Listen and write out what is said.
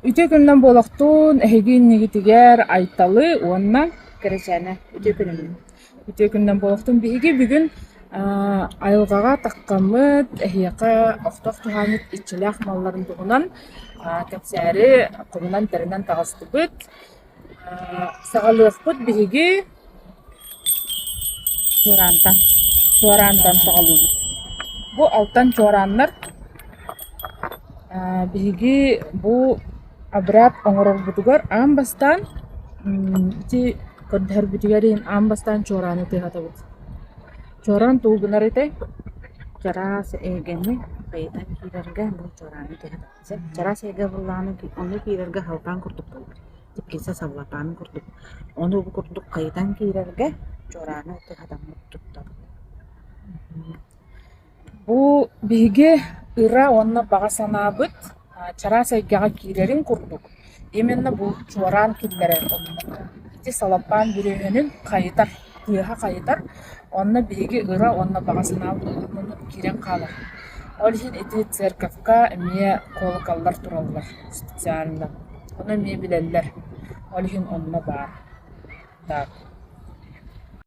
Үтекүннен болохтун эхегин нигитигер айталы уонна кережана үтекүннен болохтун биги бүгүн айылгага таккамыт эхияка охтох туханыт ичилях малларын тугунан кепсääри кумунан теринен тагастыбыт сагалыахпыт биги чуарантан сагалыбыт. Бу алтан чуараннар биги бу абрат оңорорбутугар амбастан ити көрдөрбүтүгерин амбастан чуараны тыгатабыт. Чуаран тугунарытай чарас эгени кайдан кирерге бу чуараны тыгатабыт. Чарас эге булланы ону кирерге халтан курдук болду. Типкесе савлатан курдук. Ону бу курдук кайдан кирерге чуараны тыгатабыт тутту. Бу биги ыра онна бага санаабыт чарас эгега кирерин курдук. Именно бу чуаран киллерен ити салапан бүрөөнүн кайытар тыаха кайытар онна биги ыра онна бага санаабыт кирен калар. Олхин ити церковка эмие колоколлар тураллар специально. Оны эмие билеллер. Олхин онна бар. Так.